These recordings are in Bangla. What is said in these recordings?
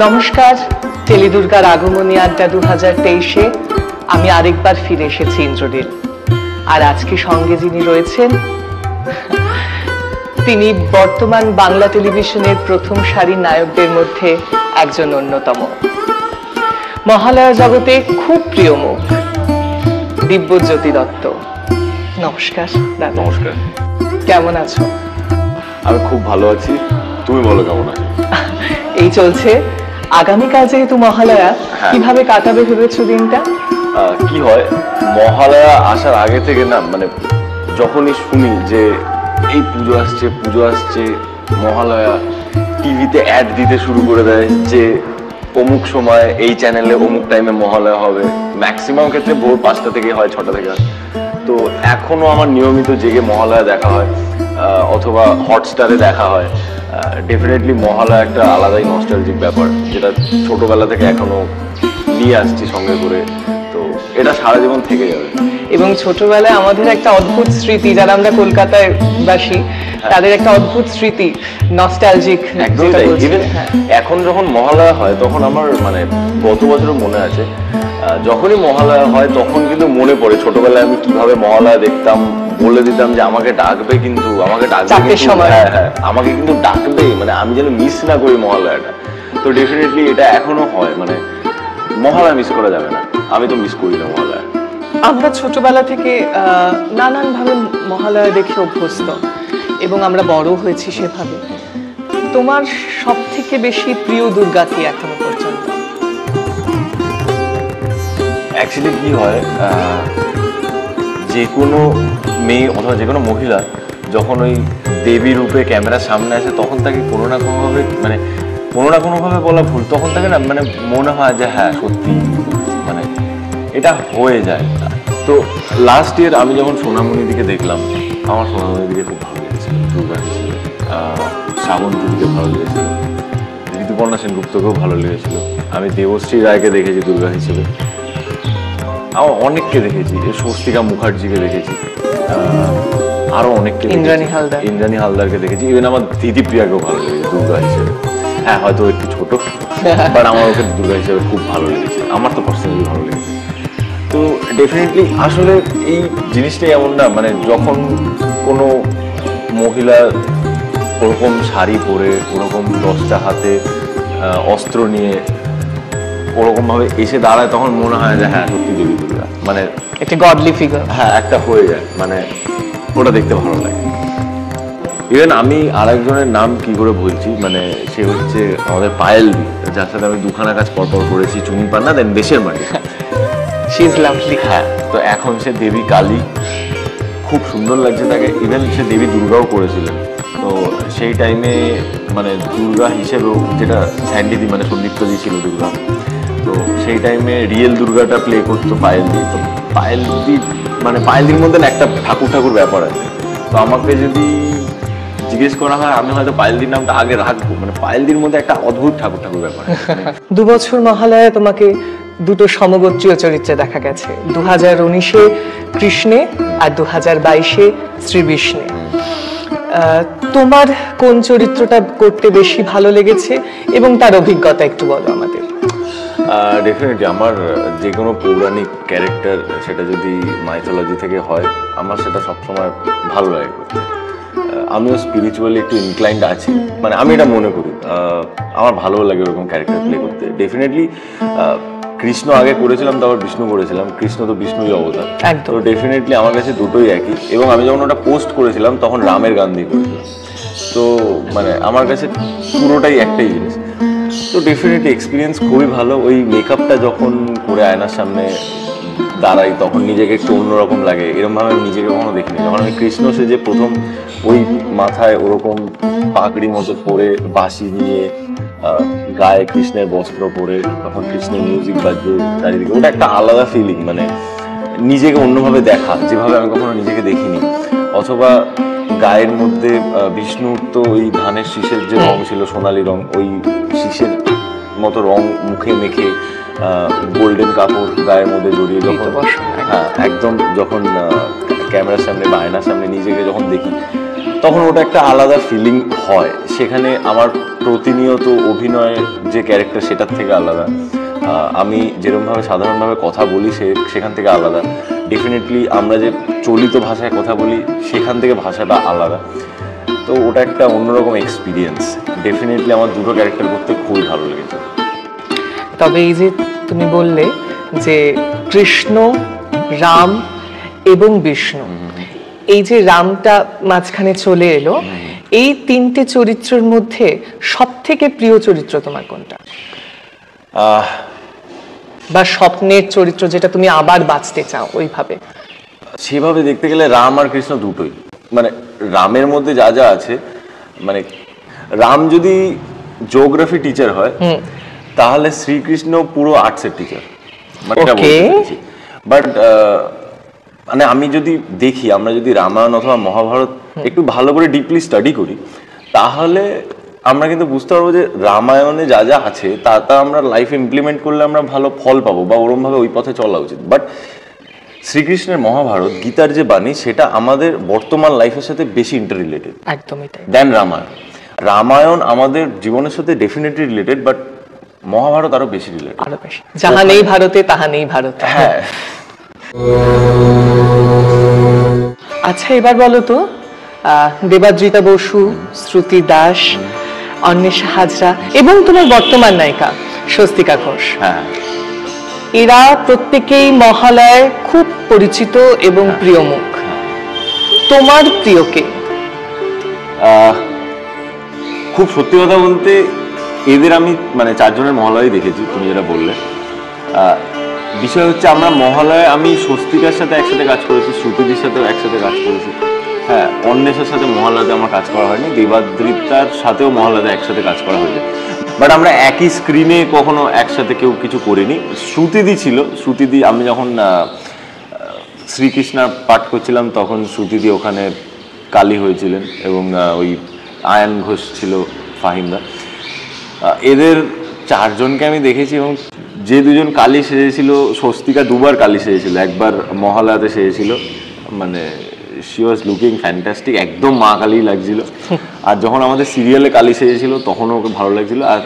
নমস্কার, টেলিদুর্গার আগমনী আড্ডা 2023-এ আমি আরেকবার ফিরে এসেছি ইন্দ্রনীল। আর আজকে সঙ্গে যিনি রয়েছেন তিনি বর্তমান বাংলা টেলিভিশনের প্রথম সারির নায়কদের মধ্যে একজন অন্যতম। মহালয়া জগতে খুব প্রিয় মুখ দিব্যজ্যোতি দত্ত। নমস্কার দাদা। নমস্কার। কেমন আছো? আমি খুব ভালো আছি, তুমি বলো কেমন আছো? এই চলছে। আগামীকাল যেহেতু মহালয়া, কিভাবে কাটাবে ভেবেছো দিনটা? কি হয়, মহালয়া আসার আগে থেকে না, মানে যখনই শুনি যে এই পুজো আসছে মহালয়া, টিভিতে অ্যাড দিতে শুরু করে দেয় যে অমুক সময় এই চ্যানেলে অমুক টাইমে মহালয়া হবে। ম্যাক্সিমাম ক্ষেত্রে ভোর 5টা থেকে হয়, 6টা থেকে হয়। তো এখনো আমার নিয়মিত জেগে মহালয়া দেখা হয়, অথবা হটস্টারে দেখা হয়। ডেফিনেটলি মহালয়া একটা আলাদাই নস্টালজিক ব্যাপার, যেটা ছোটবেলা থেকে এখনো নিয়ে আসছি সঙ্গে করে। তো এটা সারা জীবন থেকে যাবে। এবং ছোটবেলায় আমাদের একটা অদ্ভুত স্মৃতি, যারা আমরা কলকাতায় বাসী তাদের একটা অদ্ভুত স্মৃতি, নস্টালজিক। এখন যখন মহালয়া হয় তখন আমার মানে গত বছরও মনে আছে, যখনই মহালয়া হয় তখন কিন্তু মনে পড়ে ছোটবেলায় আমি কিভাবে মহালয়া দেখতাম। বলে দিতাম যে আমাকে ডাকবে, কিন্তু আমাকে ডাকবে, আমাকে কিন্তু ডাকবে, মানে আমি যেন মিস না করি মহালয়াটা। তো ডেফিনেটলি এটা এখনো হয়, মানে মহালয়া মিস করা যাবে না। আমি তো মিস করি না মহালয়া। আমরা ছোটবেলা থেকে নানানভাবে মহালয়া দেখে অভ্যস্ত এবং আমরা বড় হয়েছি সেভাবে। তোমার সব থেকে বেশি প্রিয় দুর্গা কি এখনো পর্যন্ত? অ্যাকচুয়ালি কি হয়, যে কোনো মেয়ে অথবা যে কোনো মহিলা যখন ওই দেবী রূপে ক্যামেরার সামনে আসে তখন তাকে কোনো না কোনোভাবে বলা ভুল, তখন তাকে না মানে মনে হয় যে হ্যাঁ সত্যি, মানে এটা হয়ে যায়। তো লাস্ট ইয়ার আমি যখন সোনামণি দিকে দেখলাম, আমার সোনামণি দিকে খুব ভালো লেগেছিল দুর্গা হিসেবে, শ্রাবন্তীদিকে ভালো লেগেছিল, ঋতুপর্ণা সেনগুপ্তকেও ভালো লেগেছিল। আমি দেবশ্রী রায়কে দেখেছি দুর্গা হিসেবে, আমার অনেককে দেখেছি, স্বস্তিকা মুখার্জিকে দেখেছি, আরো অনেককে, ইন্দ্রাণী হালদারকে দেখেছি। ইভেন আমার দিদি প্রিয়াকেও ভালো লেগেছে দুর্গা হিসেবে। হ্যাঁ, হয়তো একটু ছোট, বাট আমার ওকে দুর্গা হিসেবে খুব ভালো লেগেছে। আমার তো পার্সোনালি ভালো লেগেছে। তো ডেফিনেটলি আসলে এই জিনিসটাই এমন না, মানে যখন কোনো মহিলা ওরকম শাড়ি পরে, ওরকম 10টা হাতে অস্ত্র নিয়ে ওরকম ভাবে এসে দাঁড়ায়, তখন মনে হয় যে হ্যাঁ সত্যি দেবী দুর্গা, মানে একটা গডলি ফিগার। হ্যাঁ, একটা হয়ে যায়, মানে ওটা দেখতে ভালো লাগে। ইভেন আমি আরেকজনের নাম কি করে বলছি, মানে সে হচ্ছে আমাদের পায়েলদি, যার সাথে আমি দুখানা কাজ পরপর করেছি, চুনি পান্না, দেন দেশের মাটি। She is lovely. হ্যাঁ, তো এখন সে দেবী কালী, খুব সুন্দর লাগছে তাকে। ইভেন সে দেবী দুর্গাও করেছিলেন। তো সেই টাইমে মানে দুর্গা হিসেবেও, যেটা স্যান্ডিদি মানে সন্দীপ্তজি ছিল দুর্গা, তো সেই টাইমে রিয়েল দুর্গাটা প্লে করতো পায়েলদি। তো পায়েলদি মানে পায়েলদির মধ্যে একটা ঠাকুর ব্যাপার আছে। তো আমাকে যদি জিজ্ঞেস করা হয়, আমি হয়তো পায়েলদির নামটা আগে রাখবো, মানে পায়েলদির মধ্যে একটা অদ্ভুত ঠাকুর ব্যাপার। 2 বছর মহালয়ায় তোমাকে দুটো সমগোত্রীয় চরিত্রে দেখা গেছে, 2019-এ কৃষ্ণে আর 2022-এ শ্রীবিষ্ণে। তোমার কোন চরিত্রটা করতে বেশি ভালো লেগেছে এবং তার অভিজ্ঞতা একটু বলো আমাদের। ডেফিনেটলি আমার যে কোনো পৌরাণিক ক্যারেক্টার, সেটা যদি মাইথোলজি থেকে হয়, আমার সেটা সবসময় ভালো লাগে করতে। আমিও স্পিরিচুয়ালি একটু ইনক্লাইন্ড আছি, মানে আমি এটা মনে করি, আমার ভালো লাগে ওরকম ক্যারেক্টার প্লে করতে। ডেফিনেটলি কৃষ্ণ আগে করেছিলাম, তারপর বিষ্ণু করেছিলাম। কৃষ্ণ তো বিষ্ণুই অবতার, তো ডেফিনেটলি আমার কাছে দুটোই একই। এবং আমি যখন ওটা পোস্ট করেছিলাম তখন রামের গান দিয়ে করেছিলাম, তো মানে আমার কাছে পুরোটাই একটাই জিনিস। তো ডেফিনেটলি এক্সপিরিয়েন্স খুবই ভালো। ওই মেকআপটা যখন করে আয়নার সামনে দাঁড়াই তখন নিজেকে একটু অন্যরকম লাগে, এরকমভাবে আমি নিজেকে কখনো দেখিনি। যখন আমি কৃষ্ণ সেজে প্রথম ওই মাথায় ওরকম পাগড়ি মতো পরে, বাঁশি নিয়ে, গায়ে কৃষ্ণের বস্ত্র পরে, তখন কৃষ্ণের মিউজিক বাজছে চারিদিকে, ওটা একটা আলাদা ফিলিং, মানে নিজেকে অন্যভাবে দেখা, যেভাবে আমি কখনো নিজেকে দেখিনি। অথবা গায়ের মধ্যে বিষ্ণুর তো ওই ধানের শীষের যে রং ছিল, সোনালি রং, ওই শীষের মতো রং মুখে মেখে, গোল্ডেন কাপড় গায়ের মধ্যে জড়িয়ে, যখন হ্যাঁ একদম যখন ক্যামেরার সামনে বা আয়নার সামনে নিজেকে যখন দেখি, তখন ওটা একটা আলাদা ফিলিং হয়। সেখানে আমার প্রতিনিয়ত অভিনয়ের যে ক্যারেক্টার সেটার থেকে আলাদা, আমি যেরকমভাবে সাধারণভাবে কথা বলি সেখান থেকে আলাদা, ডেফিনেটলি আমরা যে চলিত ভাষায় কথা বলি সেখান থেকে ভাষাটা আলাদা। তো ওটা একটা অন্যরকম এক্সপিরিয়েন্স। ডেফিনেটলি আমার দুটো ক্যারেক্টার করতে খুবই ভালো লেগেছে। তবে এই যে তুমি বললে যে কৃষ্ণ, রাম এবং বিষ্ণু, এই যে রামটা মাঝখানে চলে এলো, এই তিনটে চরিত্রের মধ্যে সব থেকে প্রিয় চরিত্র তোমার কোনটা, বা স্বপ্নের চরিত্র যেটা তুমি আবার বাঁচতে চাও ওইভাবে? সেভাবে দেখতে গেলে রাম আর কৃষ্ণ দুটোই, মানে রামের মধ্যে যা যা আছে, মানে রাম যদি জিওগ্রাফি টিচার হয় তাহলে শ্রীকৃষ্ণ পুরো আর্টসের টিচার, বাট মানে আমি যদি দেখি, আমরা যদি রামায়ণ অথবা মহাভারত একটু ভালো করে ডিপলি স্টাডি করি তাহলে আমরা কিন্তু বুঝতে পারবো যে রামায়ণে যা যা আছে তা আমরা লাইফে ইমপ্লিমেন্ট করলে আমরা ভালো ফল পাবো বা ওরম ভাবে ওই পথে চলা উচিত। বাট শ্রীকৃষ্ণের মহাভারত, গীতার যে বাণী, সেটা আমাদের বর্তমান লাইফের সাথে বেশি ইন্টার রিলেটেড একদমই তাই দেন রামায়ণ। রামায়ণ আমাদের জীবনের সাথে ডেফিনেটলি রিলেটেড, বাট মহাভারত আরো বেশি রিলেটেড, আরো বেশি। যাহা নেই ভারতে তাহা নেই ভারতে। হ্যাঁ। আচ্ছা, এবার বলো তো, দেবাদ্রিতা বসু, শ্রুতি দাস, অন্বেষা হাজরা এবং তোমার বর্তমান নায়িকা স্বস্তিকা ঘোষ, এরা প্রত্যেকেই মহালয়ায় খুব পরিচিত এবং প্রিয় মুখ। তোমার প্রিয় কে? খুব সত্যি কথা বলতে এদের আমি মানে চারজনের মহালয় দেখেছি, তুমি যেটা বললে। বিষয় হচ্ছে আমরা মহালয়ে, আমি স্বস্তিকার সাথে একসাথে কাজ করেছি, শ্রুতিদির সাথেও একসাথে কাজ করেছি। হ্যাঁ, অন্বেষার সাথে মহালয়াতে আমার কাজ করা হয়নি, দেবাদ্রিতার সাথেও মহালয়াতে একসাথে কাজ করা হয়েছে, বাট আমরা একই স্ক্রিনে কখনো একসাথে কেউ কিছু করিনি। শ্রুতিদি ছিল, শ্রুতিদি আমি যখন শ্রীকৃষ্ণার পাঠ করছিলাম তখন শ্রুতিদি ওখানে কালী হয়েছিলেন এবং ওই আয়ান ঘোষ ছিল ফাহিমদা। এদের চারজনকে আমি দেখেছি এবং যে দুজন কালী সেজেছিল, স্বস্তিকা দুবার কালী সেজেছিল, একবার মহালয়াতে সেজেছিল, মানে শি ওয়াজ লুকিং ফ্যান্টাস্টিক, একদম মা কালী লাগছিল। আর যখন আমাদের সিরিয়ালে কালী সেজেছিল তখনও ওকে ভালো লাগছিল। আর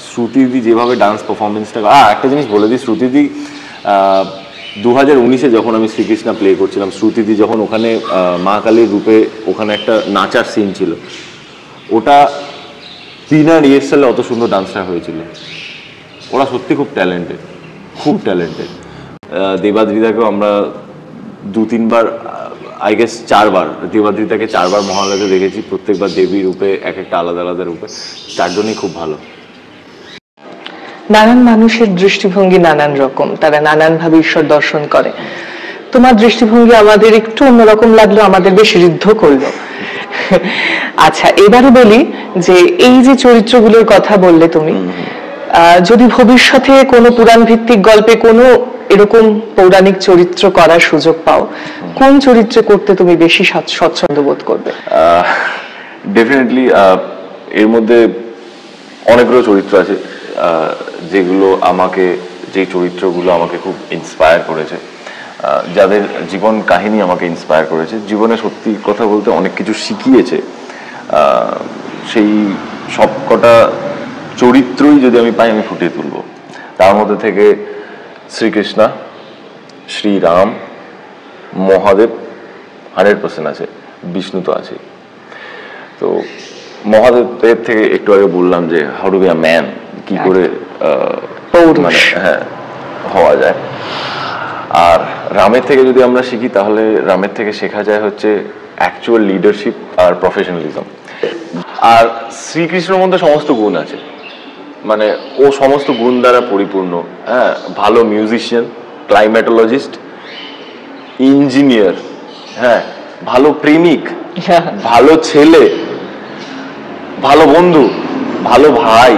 শ্রুতিদি যেভাবে ডান্স পারফরমেন্সটা, একটা জিনিস বলে দিই, শ্রুতিদি 2019-এ যখন আমি শ্রীকৃষ্ণ প্লে করছিলাম, শ্রুতিদি যখন ওখানে মা কালীর রূপে ওখানে একটা নাচার সিন ছিল, ওটা বিনা রিহার্সালে অত সুন্দর ডান্সটা হয়েছিল। ওরা সত্যি খুব ট্যালেন্টেড, খুব ট্যালেন্টেড। দেবাদ্রিতাকেও আমরা 2-3 বার, আই গেস 4 বার, দেবাদ্রিতাকে 4 বার মহালয়াতে দেখেছি, প্রত্যেকবার দেবী রূপে, এক একটা আলাদা আলাদা রূপে। চারজনই খুব ভালো। নানান মানুষের দৃষ্টিভঙ্গি নানান রকম, তারা নানান ভাবে ঈশ্বর দর্শন করে। তোমার দৃষ্টিভঙ্গি আমাদের একটু অন্যরকম লাগলো, আমাদের বেশ ঋদ্ধ করলো। আচ্ছা, এবারে বলি যে এই যে চরিত্রগুলোর কথা বললে তুমি, যদি ভবিষ্যতে কোনো পুরাণ ভিত্তিক গল্পে কোনো এরকম পৌরাণিক চরিত্র করার সুযোগ পাও, কোন চরিত্রে করতে তুমি বেশি স্বচ্ছন্দ বোধ করবে? ডেফিনেটলি এর মধ্যে অনেকগুলো চরিত্র আছে যেগুলো আমাকে, যে চরিত্রগুলো আমাকে খুব ইন্সপায়ার করেছে, যাদের জীবন কাহিনী আমাকে ইন্সপায়ার করেছে, জীবনে সত্যি কথা বলতে অনেক কিছু শিখিয়েছে। সেই সবকটা চরিত্রই যদি আমি পাই আমি ফুটিয়ে তুলব। তার মধ্যে থেকে শ্রীকৃষ্ণ, শ্রীরাম, মহাদেব 100% আছে, বিষ্ণু তো আছে। তো মহাদেবের থেকে একটু আগে বললাম যে how to be a man, কি করে মানে হ্যাঁ হওয়া যায়। আর রামের থেকে যদি আমরা শিখি তাহলে রামের থেকে শেখা যায় হচ্ছে অ্যাকচুয়াল লিডারশিপ আর প্রফেশনালিজম। আর শ্রীকৃষ্ণের মধ্যে সমস্ত গুণ আছে, মানে ও সমস্ত গুণ দ্বারা পরিপূর্ণ। হ্যাঁ, ভালো মিউজিশিয়ান, ক্লাইমেটোলজিস্ট, ইঞ্জিনিয়ার, হ্যাঁ, ভালো প্রেমিক, ভালো ছেলে, ভালো বন্ধু, ভালো ভাই,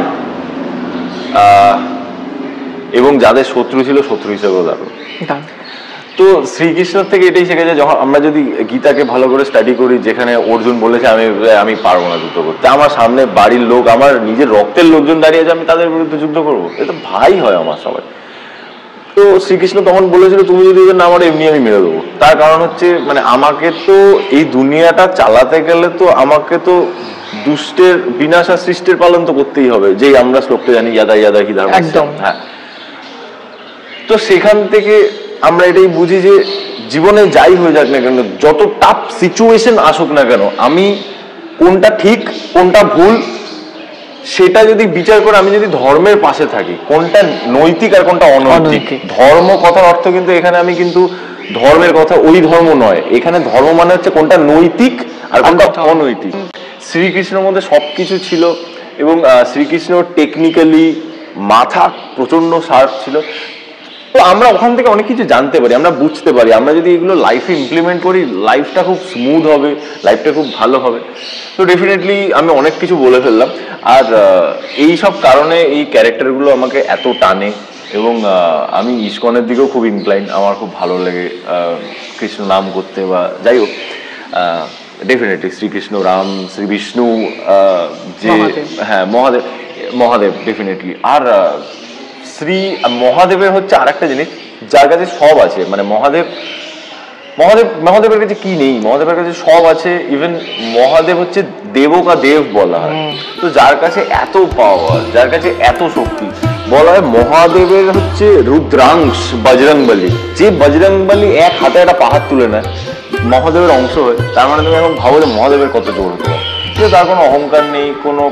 এবং যাদের শত্রু ছিল শত্রু হিসেবেও দাঁড়ো। তো শ্রীকৃষ্ণের থেকে এটাই শেখা যায়, যখন আমরা যদি গীতাকে ভালো করে স্টাডি করি, যেখানে অর্জুন বলেছে আমি পারবো না যুদ্ধ করতে, আমার সামনে বাড়ির লোক, আমার নিজের রক্তের লোকজন দাঁড়িয়ে আছে, আমি তাদের বিরুদ্ধে যুদ্ধ করবো? এটা ভাই হয় আমার সবাই। তো শ্রীকৃষ্ণ তখন বলেছিল তুমি যদি না আমার এমনি আমি মেরে দেবো। তার কারণ হচ্ছে মানে আমাকে তো এই দুনিয়াটা চালাতে গেলে তো আমাকে তো দুষ্টের বিনাশ আর সৃষ্টির পালন তো করতেই হবে, যেই আমরা শ্লোকটা জানি ইয়াদা ইয়াদা হি ধর্ম। একদম। হ্যাঁ, তো সেখান থেকে আমরা এটাই বুঝি যে জীবনে যাই হয়ে যাক না কেন, যত টাফ সিচুয়েশন আসুক না কেন, আমি কোনটা ঠিক কোনটা ভুল সেটা যদি বিচার করে আমি যদি ধর্মের পাশে থাকি, কোনটা নৈতিক আর কোনটা অনৈতিক। ধর্ম কথার অর্থ কিন্তু এখানে আমি কিন্তু ধর্মের কথা ওই ধর্ম নয়, এখানে ধর্ম মানে হচ্ছে কোনটা নৈতিক আর কোনটা অনৈতিক। শ্রীকৃষ্ণের মধ্যে সবকিছু ছিল এবং শ্রীকৃষ্ণ টেকনিক্যালি মাথা প্রচন্ড শার্প ছিল। তো আমরা ওখান থেকে অনেক কিছু জানতে পারি, আমরা বুঝতে পারি, আমরা যদি এগুলো লাইফে ইমপ্লিমেন্ট করি লাইফটা খুব স্মুথ হবে, লাইফটা খুব ভালো হবে। তো ডেফিনেটলি আমি অনেক কিছু বলে ফেললাম। আর এই সব কারণে এই ক্যারেক্টারগুলো আমাকে এত টানে এবং আমি ইস্কনের দিকেও খুব ইনক্লাইন, আমার খুব ভালো লাগে কৃষ্ণ নাম করতে বা যাই হোক। ডেফিনেটলি শ্রীকৃষ্ণ, রাম, শ্রী বিষ্ণু, যে হ্যাঁ মহাদেব ডেফিনেটলি। আর শ্রী মহাদেবের হচ্ছে আর একটা জিনিস, যার কাছে সব আছে, মানে মহাদেবের কাছে কি নেই, মহাদেবের কাছে সব আছে। ইভেন মহাদেব হচ্ছে দেবকা দেব বলা হয়। তো যার কাছে এত পাওয়ার, যার কাছে এত শক্তি, বলা হয় মহাদেবের হচ্ছে রুদ্রাংশ বজরংবলী। যে বজরংবলী এক হাতে একটা পাহাড় তুলে নেয়, মহাদেবের অংশ হয়। তার মানে তুমি এখন ভাবো যে মহাদেবের কত জোর হতে পারে। কিন্তু তার কোনো অহংকার নেই, কোনো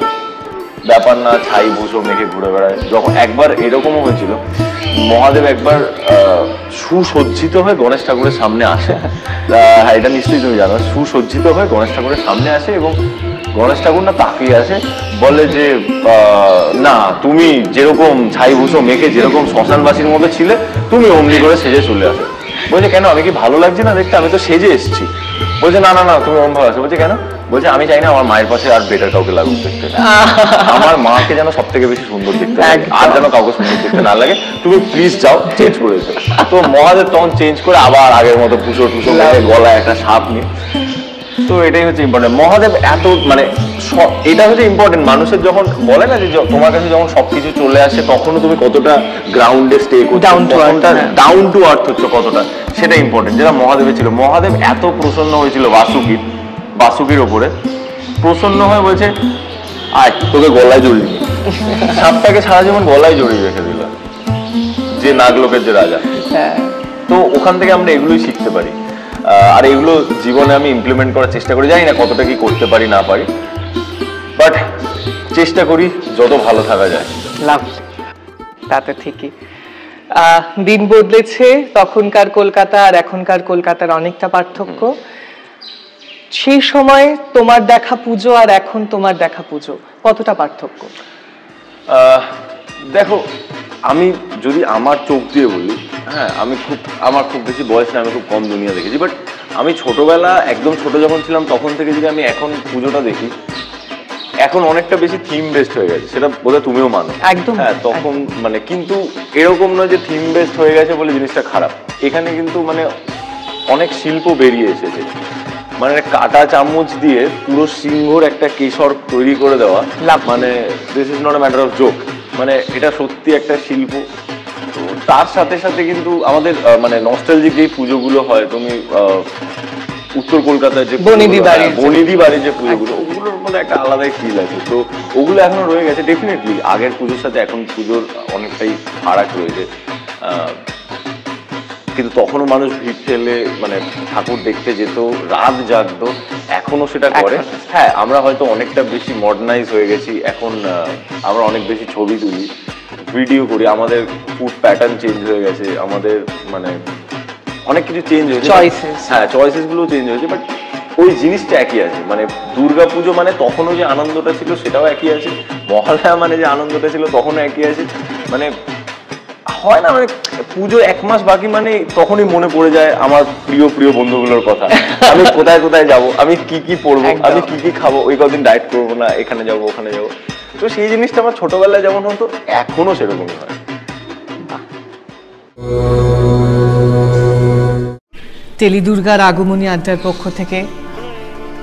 ব্যাপার না, ছাই ভূষো মেখে ঘুরে বেড়ায়। যখন একবার এরকমও হয়েছিল, মহাদেব একবার সুসজ্জিত হয়ে গণেশ ঠাকুরের সামনে আসে। হ্যাঁ, এটা নিশ্চয়ই তুমি জানো। সুসজ্জিত হয়ে গণেশ ঠাকুরের সামনে আসে এবং গণেশ ঠাকুর না তাকিয়ে আসে, বলে যে না, তুমি যেরকম ছাই ভূষো মেখে যেরকম শ্মশানবাসীর মতো ছিলে, তুমি অমনি করে সেজে চলে আসে। বলছে কেন, আমি কি ভালো লাগছে না দেখতে? আমি তো সেজে এসেছি। বলছে না না না, তুমি অমন ভালো আসো। বলছে কেন? বলছে আমি চাই না আমার মায়ের পাশে আর বেটার কাউকে লাগুক দেখতে, আমার মাকে যেন সব থেকে বেশি সুন্দর দেখতে লাগে, আর যেন কাউকে সুন্দর দেখতে না লাগে। তুমি প্লিজ যাও, চেঞ্জ করে এসো। তো মহাদেব তখন চেঞ্জ করে আবার আগের মতো পুষো টুসো মেখে গলায় একটা সাপ নিয়ে। তো এটাই হচ্ছে ইম্পর্টেন্ট। মহাদেব এত মানে এটা হচ্ছে ইম্পর্টেন্ট। মানুষের যখন বলে না যে তোমার কাছে যখন সবকিছু চলে আসে তখনও তুমি কতটা গ্রাউন্ডে স্টে করছো, ডাউন টু আর্থ হচ্ছে কতটা, সেটা ইম্পর্টেন্ট। যেটা মহাদেবের ছিল। মহাদেব এত প্রসন্ন হয়েছিল বাসুকির ওপরে, প্রসন্ন হয়ে বলছে আয় তোকে গলায় জড়িয়ে, সাপটাকে সারা জীবন গলায় জড়িয়ে রেখে দিল, যে নাগলোকের যে রাজা। তো ওখান থেকে আমরা এগুলোই শিখতে পারি। আর এগুলো জীবনে আমি ইমপ্লিমেন্ট করার চেষ্টা করি। জানি না কতটা কি করতে পারি না পারি, বাট চেষ্টা করি যত ভালো থাকা যায়। লাভ, তা তো ঠিকই। দিন বদলেছে, তখনকার কলকাতা আর এখনকার কলকাতার অনেকটা পার্থক্য। সেই সময় তোমার দেখা পুজো আর এখন তোমার দেখা পুজো কতটা পার্থক্য? দেখো, আমি যদি আমার চোখ দিয়ে বলি, হ্যাঁ আমার খুব বেশি বয়স না, আমি খুব কম দুনিয়া দেখেছি। বাট আমি ছোটবেলা একদম ছোট যখন ছিলাম তখন থেকে যদি আমি এখন পুজোটা দেখি, এখন অনেকটা বেশি থিম বেসড হয়ে গেছে, সেটা বোধহয় তুমিও মানো। একদম। হ্যাঁ, তখন মানে কিন্তু এরকম নয় যে থিম বেসড হয়ে গেছে বলে জিনিসটা খারাপ। এখানে কিন্তু মানে অনেক শিল্প বেরিয়ে এসেছে। মানে কাটা চামচ দিয়ে পুরো সিংহর একটা কেশর তৈরি করে দেওয়া, মানে this is not a matter of joke, মানে এটা সত্যি একটা শিল্প। তো তার সাথে সাথে কিন্তু আমাদের মানে নস্টালজিক যে পুজোগুলো হয়, তুমি উত্তর কলকাতায় যে বনিদি বাড়ির যে পুজোগুলো, ওগুলোর মধ্যে একটা আলাদাই ফিল আছে। তো ওগুলো এখনো রয়ে গেছে। ডেফিনেটলি আগের পুজোর সাথে এখন পুজোর অনেকটাই ফারাক রয়েছে। কিন্তু তখনও মানুষ ভিড় ঠেলে মানে ঠাকুর দেখতে যেত, রাত জাগতো, এখনো সেটা করে। হ্যাঁ, আমরা হয়তো অনেকটা বেশি মডার্নাইজ হয়ে গেছি। এখন আমরা অনেক বেশি ছবি তুলি, ভিডিও করি, আমাদের ফুড প্যাটার্ন চেঞ্জ হয়ে গেছে, আমাদের মানে অনেক কিছু চেঞ্জ হয়েছে। হ্যাঁ, চয়েসেস গুলো চেঞ্জ হয়েছে, বাট ওই জিনিসটা একই আছে। মানে দুর্গাপুজো মানে তখনও যে আনন্দটা ছিল সেটাও একই আছে, মহালয়া মানে যে আনন্দটা ছিল তখনও একই আছে। মানে হয় না, মানে পুজো এক মাস বাকি মানে তখনই মনে পড়ে যায় আমার প্রিয় বন্ধুগুলোর কথা। আমি কোথায় কোথায় যাব, আমি কি পরবো, আমি কি খাবো, ওই কদিন ডায়েট করবো না, এখানে যাবো ওখানে যাবো। তো সেই জিনিসটা আমার ছোটবেলায় যেমন হতো এখনো সেরকমই হয়। টেলিদুর্গার আগমনী আড্ডার পক্ষ থেকে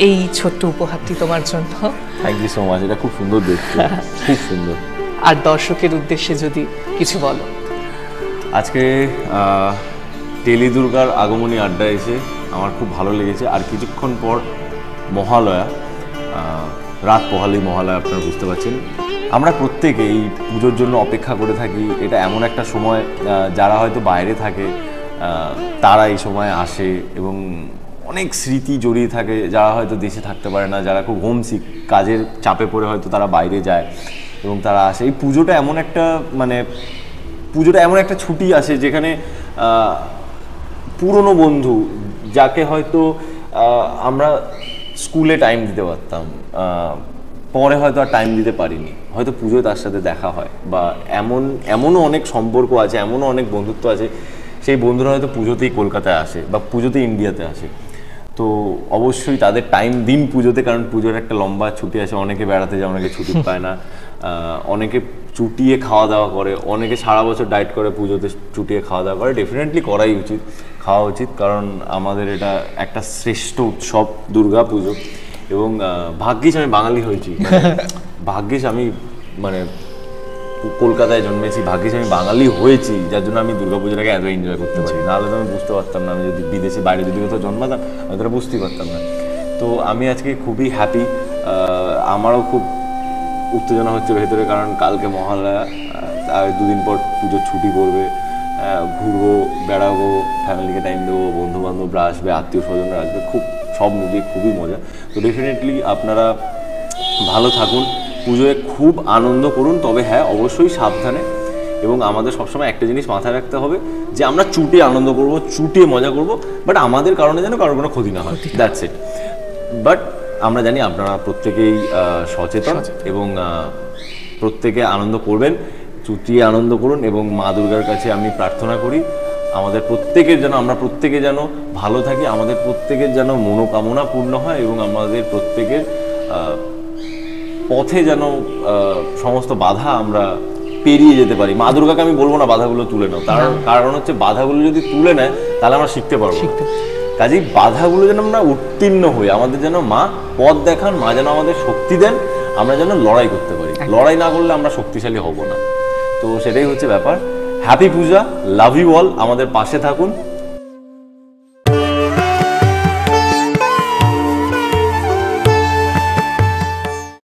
এই ছোট্ট উপহারটি তোমার জন্য। থ্যাংক ইউ সো মাচ, এটা খুব সুন্দর দেখতে, খুব সুন্দর। আর দর্শকের উদ্দেশ্যে যদি কিছু বলো। আজকে টেলি দুর্গার আগমনী আড্ডা এসে আমার খুব ভালো লেগেছে। আর কিছুক্ষণ পর মহালয়া, রাত পোহালি মহালয়া, আপনারা বুঝতে পারছেন। আমরা প্রত্যেকে এই পুজোর জন্য অপেক্ষা করে থাকি। এটা এমন একটা সময়, যারা হয়তো বাইরে থাকে তারা এই সময় আসে এবং অনেক স্মৃতি জড়িয়ে থাকে। যারা হয়তো দেশে থাকতে পারে না, যারা খুব হোমসিক, কাজের চাপে পড়ে হয়তো তারা বাইরে যায় এবং তারা আসে। এই পুজোটা এমন একটা ছুটি আসে যেখানে পুরনো বন্ধু, যাকে হয়তো আমরা স্কুলে টাইম দিতে পারতাম, পরে হয়তো আর টাইম দিতে পারিনি, হয়তো পুজোয় তার সাথে দেখা হয়। বা এমনও অনেক সম্পর্ক আছে, এমনও অনেক বন্ধুত্ব আছে, সেই বন্ধুরা হয়তো পুজোতেই কলকাতায় আসে বা পুজোতেই ইন্ডিয়াতে আসে। তো অবশ্যই তাদের টাইম দিন পুজোতে, কারণ পুজোর একটা লম্বা ছুটি আছে। অনেকে বেড়াতে যায়, অনেকে ছুটি পায় না, অনেকে চুটিয়ে খাওয়া দাওয়া করে, অনেকে সারা বছর ডায়েট করে, পুজোতে চুটিয়ে খাওয়া দাওয়া করে। ডেফিনেটলি করাই উচিত, খাওয়া উচিত, কারণ আমাদের এটা একটা শ্রেষ্ঠ উৎসব দুর্গা পুজো। এবং ভাগ্যিস আমি বাঙালি হয়েছি, ভাগ্যিস আমি কলকাতায় জন্মেছি, ভাগ্যিস আমি বাঙালি হয়েছি, যার জন্য আমি দুর্গাপুজোটাকে এত এনজয় করতে পারি। নাহলে তো আমি বুঝতে পারতাম না। আমি যদি বিদেশে বাইরে যদি কোথাও জন্মাতাম হয়তো বুঝতেই পারতাম না। তো আমি আজকে খুবই হ্যাপি। আমারও খুব উত্তেজনা হচ্ছে ভেতরে, কারণ কালকে মহালয়া, আর দুদিন পর পুজোর ছুটি পড়বে, ঘুরবো, বেড়াবো, ফ্যামিলিকে টাইম দেবো, বন্ধু বান্ধবরা আসবে, আত্মীয় স্বজনরা আসবে, খুব সব মিলিয়ে খুবই মজা। তো ডেফিনেটলি আপনারা ভালো থাকুন, পুজোয় খুব আনন্দ করুন, তবে হ্যাঁ অবশ্যই সাবধানে। এবং আমাদের সবসময় একটা জিনিস মাথায় রাখতে হবে যে আমরা চুটিয়ে আনন্দ করব, চুটিয়ে মজা করব, বাট আমাদের কারণে যেন কারোর কোনো ক্ষতি না হয়, দ্যাটস ইট। বাট আমরা জানি আপনারা প্রত্যেকেই সচেতন এবং প্রত্যেকে আনন্দ করবেন, চুটিয়ে আনন্দ করুন। এবং মা দুর্গার কাছে আমি প্রার্থনা করি আমরা প্রত্যেকে যেন ভালো থাকি, আমাদের প্রত্যেকের যেন মনোকামনা পূর্ণ হয় এবং আমাদের প্রত্যেকের পথে যেন সমস্ত বাধা আমরা পেরিয়ে যেতে পারি। মা দুর্গাকে আমি বলবো না বাধাগুলো তুলে নাও, তার কারণ হচ্ছে বাধাগুলো যদি তুলে নেয় তাহলে আমরা শিখতে পারবো। কাজেই বাধাগুলো যেন আমরা উত্তীর্ণ হই, আমাদের যেন মা পথ দেখান, মা যেন আমাদের শক্তি দেন, আমরা যেন লড়াই করতে পারি। লড়াই না করলে আমরা শক্তিশালী হব না। তো সেটাই হচ্ছে ব্যাপার। Happy puja, love you all, আমাদের পাশে থাকুন।